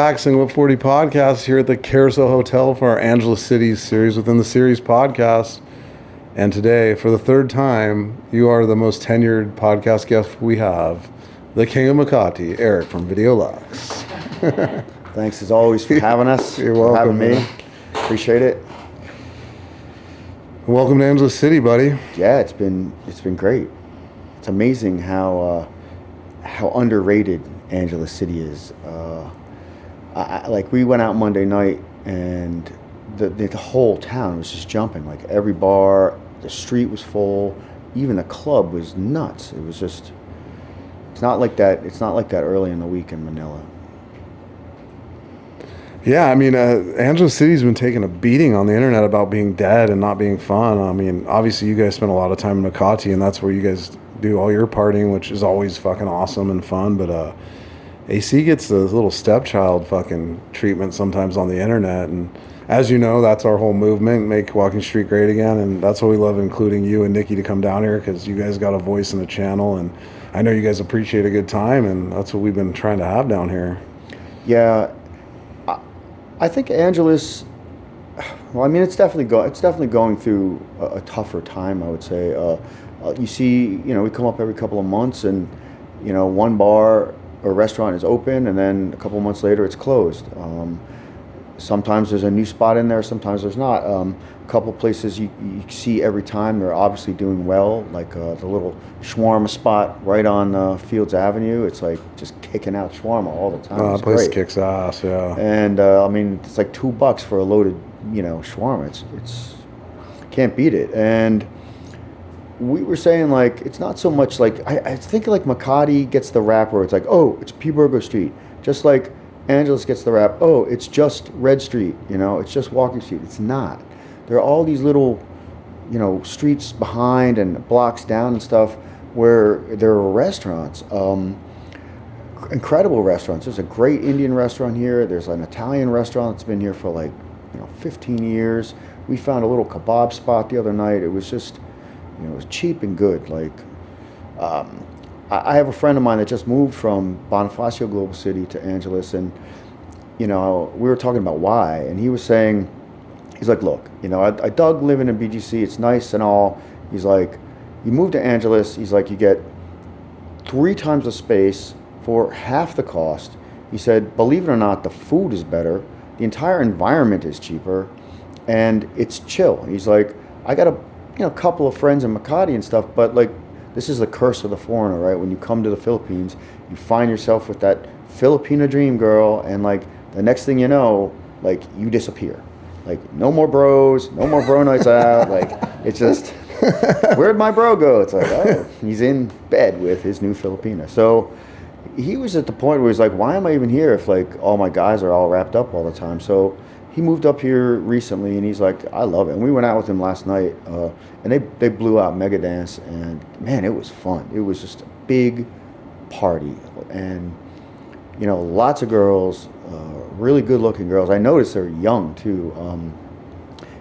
back, Single Up 40 podcast here at the Carousel Hotel for our Angeles Cities series within the series podcast. And today, for the third time, you are the most tenured podcast guest we have, the King of Makati, Eric from Videolux. Thanks as always for having us. You're welcome, for having me. man. Appreciate it. Welcome to Angeles City, buddy. Yeah, it's been great. It's amazing how underrated Angeles City is. Like we went out Monday night and the whole town was just jumping. Like every bar, the street was full. Even the club was nuts. It was just. It's not like that. It's not like that early in the week in Manila. Yeah, I mean, Angeles City's been taking a beating on the internet about being dead and not being fun. I mean, obviously you guys spend a lot of time in Makati, and that's where you guys do all your partying, which is always fucking awesome and fun. But AC gets the little stepchild fucking treatment sometimes on the internet. And as you know, that's our whole movement, make Walking Street great again. And that's what we love, including you and Nikki to come down here because you guys got a voice in the channel. And I know you guys appreciate a good time, and that's what we've been trying to have down here. Yeah. I think Angeles. Well, I mean, it's definitely going through a tougher time. I would say. You see, we come up every couple of months, and one bar or restaurant is open, and then a couple of months later, it's closed. Sometimes there's a new spot in there. Sometimes there's not. A couple places you see every time they're obviously doing well, like the little shawarma spot right on Fields Avenue. It's like just kicking out shawarma all the time. That place kicks ass, yeah. And I mean, it's like $2 for a loaded, shawarma. It's can't beat it. And we were saying like it's not so much like I think like Makati gets the rap where it's like, oh, it's P Burgo Street, just like Angeles gets the rap, oh, it's just Red Street, it's just Walking Street. It's not. There are all these little, streets behind and blocks down and stuff where there are restaurants, incredible restaurants. There's a great Indian restaurant here. There's an Italian restaurant that's been here for like, 15 years. We found a little kebab spot the other night. It was just, it was cheap and good. Like, I have a friend of mine that just moved from Bonifacio Global City to Angeles, and we were talking about why, and he was saying, he's like, look, I dug living in BGC. It's nice and all. He's like, you move to Angeles. He's like, you get 3 times the space for half the cost. He said, believe it or not, the food is better. The entire environment is cheaper, and it's chill. He's like, I got a couple of friends in Makati and stuff, but like, this is the curse of the foreigner, right? When you come to the Philippines, you find yourself with that Filipina dream girl, and like the next thing you know, like you disappear. Like no more bros, no more bro nights out. Like it's just, where'd my bro go? It's like, oh, he's in bed with his new Filipina. So he was at the point where he's like, why am I even here if like all my guys are all wrapped up all the time? So he moved up here recently, and he's like, I love it. And we went out with him last night, and they blew out Mega Dance, and man, it was fun. It was just a big party, and lots of girls, really good-looking girls. I noticed they're young too.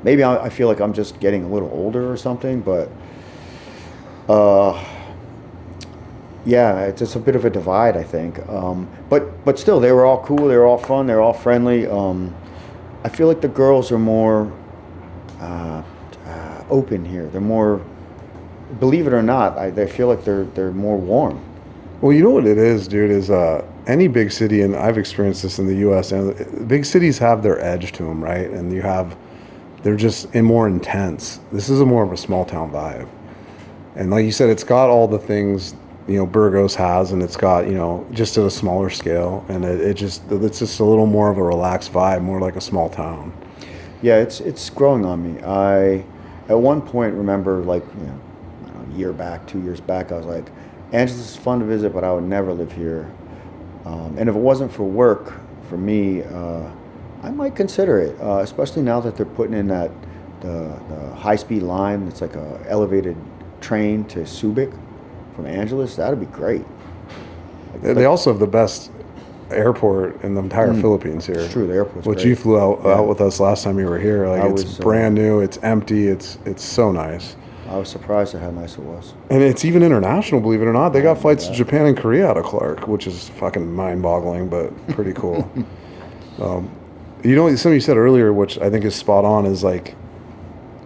Maybe I feel like I'm just getting a little older or something, but yeah, it's just a bit of a divide, I think. But still, they were all cool. They were all fun. They were all friendly. I feel like the girls are more open here. They're more, believe it or not, they feel like they're more warm. Well, you know what it is, dude, is any big city, and I've experienced this in the U.S., and big cities have their edge to them, right? And they're just more intense. This is more of a small town vibe. And like you said, it's got all the things, Burgos has, and it's got, just at a smaller scale. And it's just a little more of a relaxed vibe, more like a small town. Yeah, it's growing on me. I, at one point, remember like, a year back, 2 years back, I was like, Angeles is fun to visit, but I would never live here. And if it wasn't for work, for me, I might consider it, especially now that they're putting in the high-speed line. It's like a elevated train to Subic from Angeles. That'd be great. They also have the best airport in the entire Philippines here. It's true, the airport's Which great. you flew out with us last time you were here. Like it's brand new, it's empty, it's so nice. I was surprised at how nice it was. And it's even international, believe it or not. They got flights to Japan and Korea out of Clark, which is fucking mind-boggling, but pretty cool. You know, something you said earlier, which I think is spot on, is like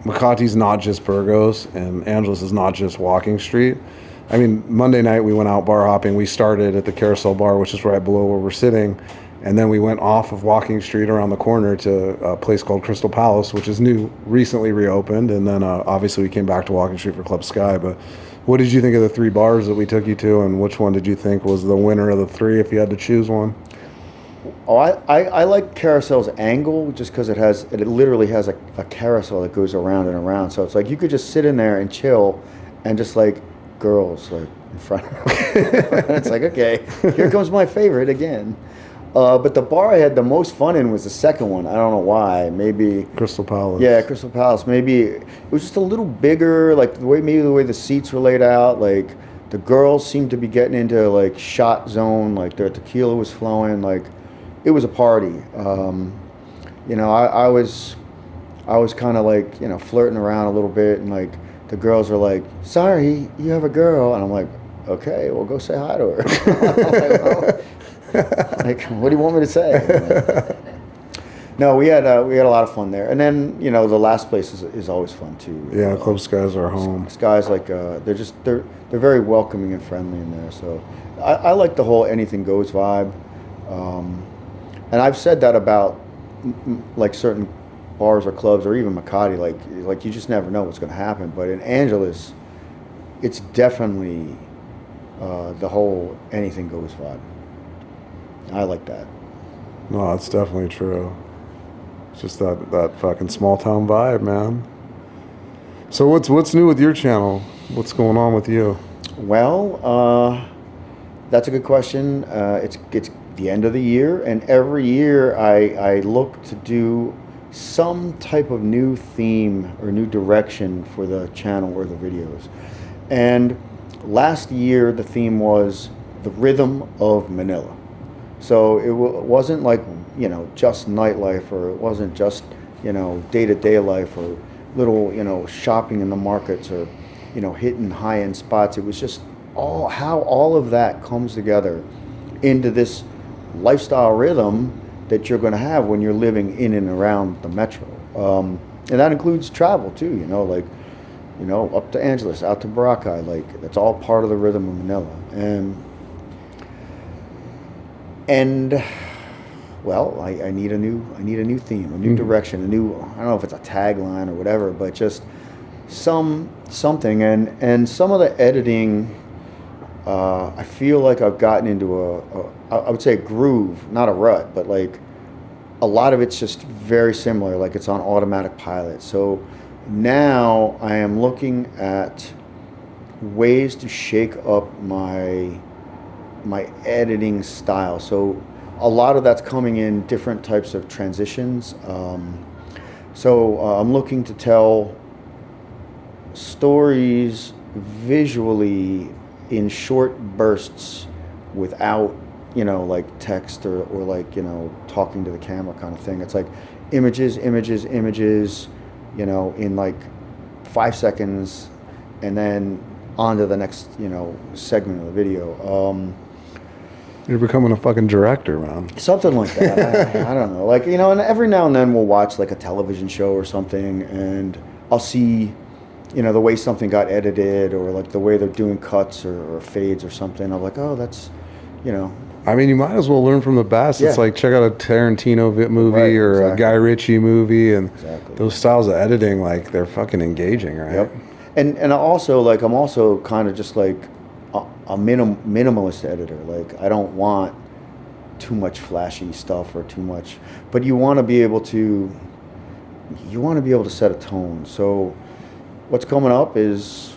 Makati's not just Burgos and Angeles is not just walking street. I mean, Monday night we went out bar hopping. We started at the Carousel Bar, which is right below where we're sitting. And then we went off of Walking Street around the corner to a place called Crystal Palace, which is new, recently reopened. And then obviously we came back to Walking Street for Club Sky. But what did you think of the 3 bars that we took you to? And which one did you think was the winner of the 3 if you had to choose one? Oh, I like Carousel's angle just because it literally has a carousel that goes around and around. So it's like you could just sit in there and chill and just like girls like in front of her. It's like, okay, here comes my favorite again. But the bar I had the most fun in was the second one. I don't know why. Maybe Crystal Palace. Yeah, Crystal Palace. Maybe it was just a little bigger, like the way the seats were laid out. Like the girls seemed to be getting into like shot zone. Like their tequila was flowing. Like it was a party. You know, I was kind of like, you know, flirting around a little bit, and like the girls were like, "Sorry, you have a girl," and I'm like, "Okay, well, go say hi to her." Like, what do you want me to say? No, we had a lot of fun there, and then you know the last place is always fun too. Yeah, Club Sky's our home. Sky's like they're very welcoming and friendly in there. So I like the whole anything goes vibe, and I've said that about like certain bars or clubs or even Makati. Like you just never know what's going to happen. But in Angeles, it's definitely the whole anything goes vibe. I like that. No, that's definitely true. It's just that fucking small town vibe, man. So what's new with your channel? What's going on with you? Well, that's a good question. It's the end of the year, and every year I look to do some type of new theme or new direction for the channel or the videos. And last year the theme was the rhythm of Manila. So it wasn't like, you know, just nightlife, or it wasn't just, you know, day-to-day life, or little, you know, shopping in the markets, or, you know, hitting high-end spots. It was just how all of that comes together into this lifestyle rhythm that you're going to have when you're living in and around the metro. And that includes travel too, you know, like, you know, up to Angeles, out to Boracay, like that's all part of the rhythm of Manila. And well, I need a new theme, a new direction, I don't know if it's a tagline or whatever, but just something. And some of the editing, I feel like I've gotten into I would say a groove, not a rut, but like a lot of it's just very similar, like it's on automatic pilot. So now I am looking at ways to shake up my editing style. So a lot of that's coming in different types of transitions. So I'm looking to tell stories visually in short bursts without, you know, like text or like, you know, talking to the camera kind of thing. It's like images, you know, in like 5 seconds, and then on to the next, you know, segment of the video. You're becoming a fucking director, man. Something like that. I don't know. Like, you know, and every now and then we'll watch like a television show or something, and I'll see, you know, the way something got edited, or like the way they're doing cuts or fades or something. I'm like, oh, that's, you know. I mean, you might as well learn from the best. Yeah. It's like check out a Tarantino movie, right, or exactly, a Guy Ritchie movie, and exactly, those styles of editing, like they're fucking engaging, right? Yep. And also, like, I'm also kind of just like a minimalist editor. Like, I don't want too much flashy stuff or too much, but you want to be able to set a tone. So what's coming up is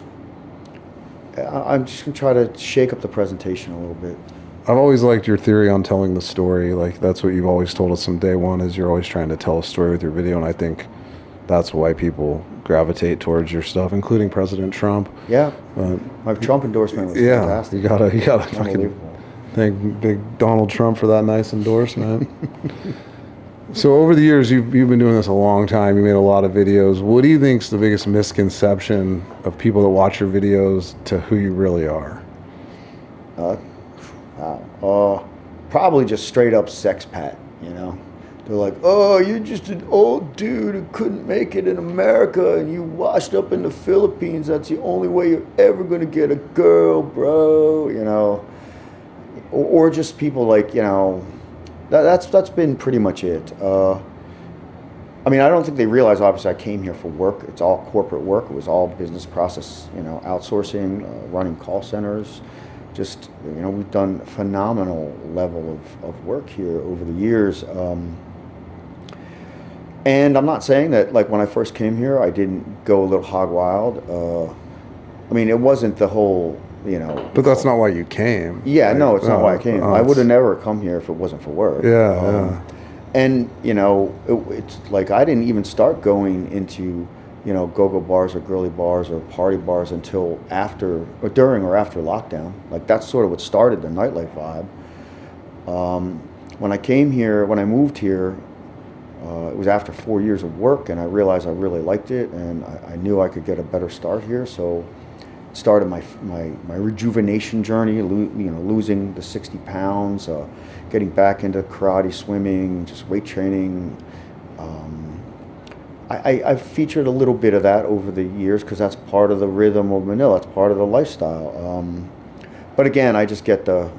I'm just gonna try to shake up the presentation a little bit. I've always liked your theory on telling the story. Like, that's what you've always told us from day one, is you're always trying to tell a story with your video, and I think that's why people gravitate towards your stuff, including President Trump. Yeah, my Trump endorsement was fantastic. You gotta fucking thank big Donald Trump for that nice endorsement. So over the years, you've been doing this a long time. You made a lot of videos. What do you think's the biggest misconception of people that watch your videos to who you really are? Probably just straight up sex pat, you know? They're like, oh, you're just an old dude who couldn't make it in America and you washed up in the Philippines. That's the only way you're ever going to get a girl, bro. You know, or just people like, you know, that's been pretty much it. I mean, I don't think they realize, obviously, I came here for work. It's all corporate work. It was all business process, you know, outsourcing, running call centers. Just, you know, we've done a phenomenal level of work here over the years. And I'm not saying that, like, when I first came here, I didn't go a little hog wild. I mean, it wasn't the whole, you know. But that's not why you came. Yeah, like, no, it's not why I came. I it's- would have never come here if it wasn't for work. Yeah. And, you know, it's like I didn't even start going into, you know, go-go bars or girly bars or party bars until after, or during or after lockdown. Like, that's sort of what started the nightlife vibe. When I came here, when I moved here, it was after 4 years of work, and I realized I really liked it, and I knew I could get a better start here. So it started my rejuvenation journey, you know, losing the 60 pounds, getting back into karate, swimming, just weight training. I've featured a little bit of that over the years because that's part of the rhythm of Manila. It's part of the lifestyle. But again, I just get the,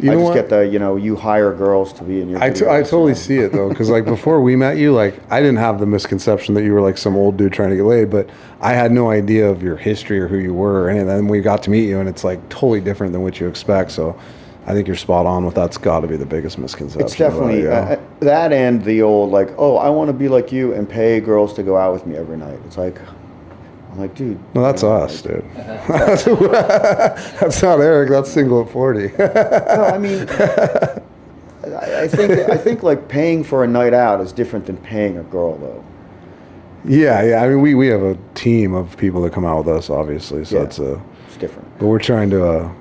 you know, you hire girls to be in your. I totally see it though, because like before we met you, like I didn't have the misconception that you were like some old dude trying to get laid, but I had no idea of your history or who you were, and then we got to meet you, and it's like totally different than what you expect. So I think you're spot on with that's got to be the biggest misconception. It's definitely that, and the old like, oh, I want to be like you and pay girls to go out with me every night. It's like, I'm like, dude. No, that's us, dude. That's not Eric. That's single at 40. No, I mean, I think like paying for a night out is different than paying a girl, though. Yeah. I mean, we have a team of people that come out with us, obviously, so it's different. But we're trying to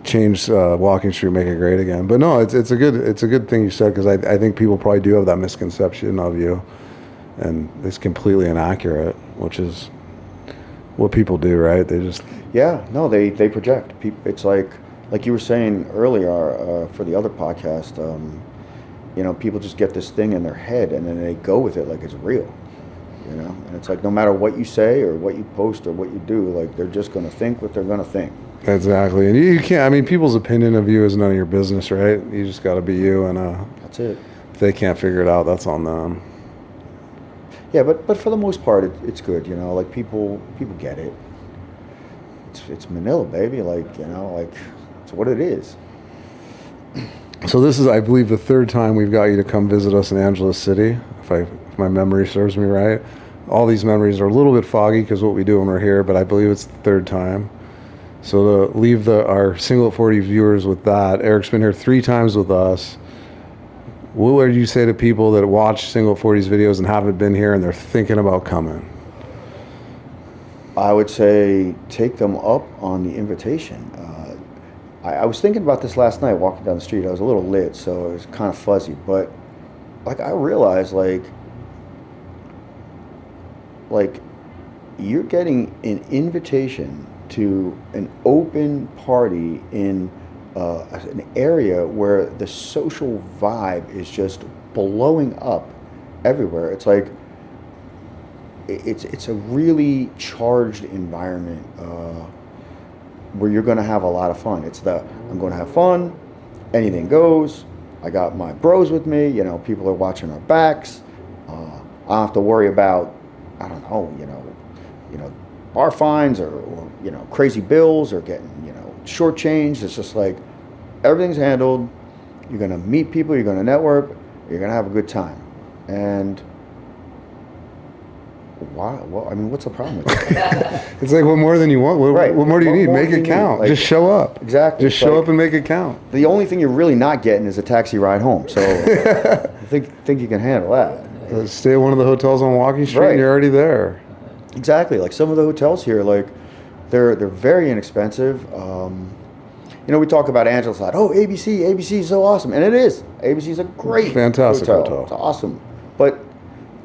change Walking Street, make it great again. But no, it's a good thing you said, because I think people probably do have that misconception of you, and it's completely inaccurate, which is what people do, right? They just they project. It's like you were saying earlier for the other podcast. You know, people just get this thing in their head and then they go with it like it's real. You know, and it's like no matter what you say or what you post or what you do, like they're just going to think what they're going to think. Exactly, and you can't. I mean, people's opinion of you is none of your business, right? You just got to be you, and that's it. If they can't figure it out, that's on them. Yeah, but for the most part, it's good. You know, like people get it. It's Manila, baby. Like, you know, like it's what it is. So this is, I believe, the third time we've got you to come visit us in Angeles City, if my memory serves me right. All these memories are a little bit foggy because what we do when we're here, but I believe it's the third time. So to leave our single at 40 viewers with that, Eric's been here 3 times with us. What would you say to people that watch Single 40's videos and haven't been here and they're thinking about coming? I would say take them up on the invitation. I was thinking about this last night walking down the street. I was a little lit, so it was kind of fuzzy. But like I realized, like you're getting an invitation to an open party in an area where the social vibe is just blowing up everywhere. It's like it's a really charged environment where you're going to have a lot of fun. I'm going to have fun, anything goes. I got my bros with me. You know, people are watching our backs. I don't have to worry about, I don't know, you know, bar fines or you know, crazy bills or getting, you know, shortchanged. It's just like everything's handled. You're going to meet people, you're going to network, you're going to have a good time. And why? Well, I mean, what's the problem with that? It's like, what more than you want? Right. What more do you need? What more Make do it you count. need? Like, just show up. Exactly. Just show up and make it count. The only thing you're really not getting is a taxi ride home. So I think you can handle that. Stay at one of the hotels on Walking Street, Right. and you're already there. Exactly. Like some of the hotels here, like they're very inexpensive. You know, we talk about Angeles a lot. Oh, ABC is so awesome, and it is. ABC is a great, fantastic hotel. It's awesome, but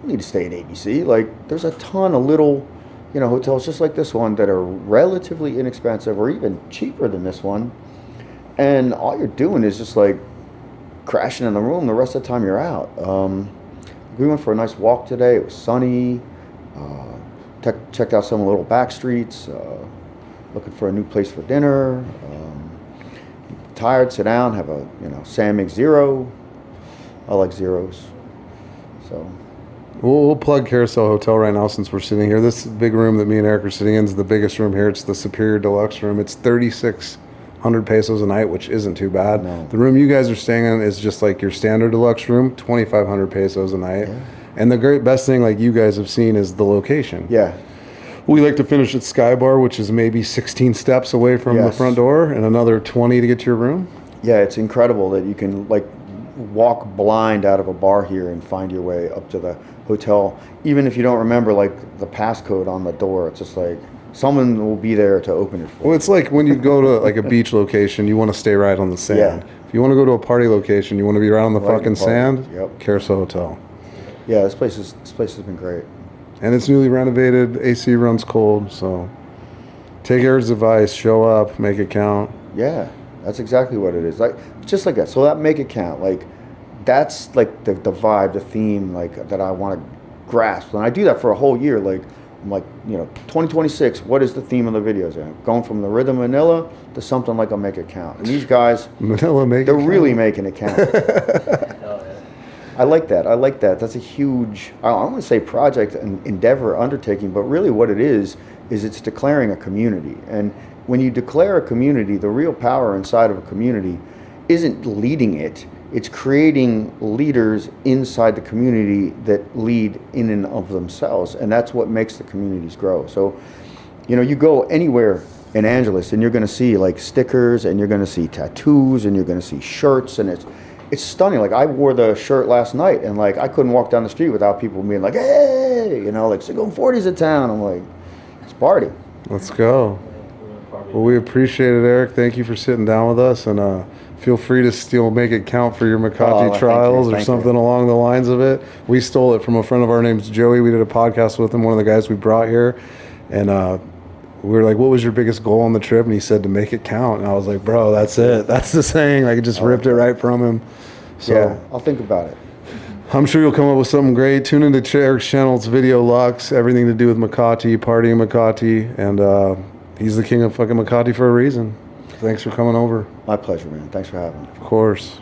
you need to stay at ABC. Like, there's a ton of little, you know, hotels just like this one that are relatively inexpensive or even cheaper than this one, and all you're doing is just like crashing in the room the rest of the time you're out. We went for a nice walk today. It was sunny. Checked out some little back streets. Looking for a new place for dinner. Tired, sit down, have a Sam makes zero. I like zeros. So We'll plug Carousel Hotel right now since we're sitting here. This big room that me and Eric are sitting in is the biggest room here. It's the Superior Deluxe room. It's 3,600 pesos a night, which isn't too bad. No. The room you guys are staying in is just like your standard deluxe room, 2,500 pesos a night. Yeah. And the best thing, like you guys have seen, is the location. yeah, We like to finish at Sky Bar, which is maybe 16 steps away from the Yes. front door, and another 20 to get to your room. yeah. It's incredible that you can like walk blind out of a bar here and find your way up to the hotel, even if you don't remember like the passcode on the door. It's just like someone will be there to open it for Well, you. it's like when you go to like a beach location, you want to stay right on the sand. Yeah. If you want to go to a party location, you want to be right on the Right in fucking the party. sand. Yep. Carousel Hotel. Yeah, this place has been great. And it's newly renovated. AC runs cold, so take Eric's advice. Show up, make it count. Yeah, that's exactly what it is. Like just like that. So that make it count. Like that's like the vibe, the theme, like that I want to grasp. And I do that for a whole year. Like I'm like 2026. What is the theme of the videos? And going from the rhythm Manila to something like a make it count. And these guys, Manila, make they're it count. really making it count. I like that. That's a huge, I don't want to say project and endeavor undertaking, but really what it is it's declaring a community. And when you declare a community, the real power inside of a community isn't leading it. It's creating leaders inside the community that lead in and of themselves. And that's what makes the communities grow. So, you go anywhere in Angeles and you're going to see like stickers and you're going to see tattoos and you're going to see shirts, and it's stunning. Like I wore the shirt last night and like I couldn't walk down the street without people being like, hey, like Single 40's in town. I'm like, it's party. Let's go. Well, we appreciate it, Eric. Thank you for sitting down with us, and feel free to still make it count for your Makati thank trials you, or thank something you. along the lines of it. We stole it from a friend of our named Joey. We did a podcast with him, one of the guys we brought here, and we were like, what was your biggest goal on the trip? And he said to make it count. And I was like, bro, that's it. That's the saying. I just ripped it right from him. So Yeah, I'll think about it. I'm sure you'll come up with something great. Tune into Eric's channel. It's Videolux, everything to do with Makati, partying Makati, and he's the king of fucking Makati for a reason. Thanks for coming over. My pleasure, man. Thanks for having me. Of course.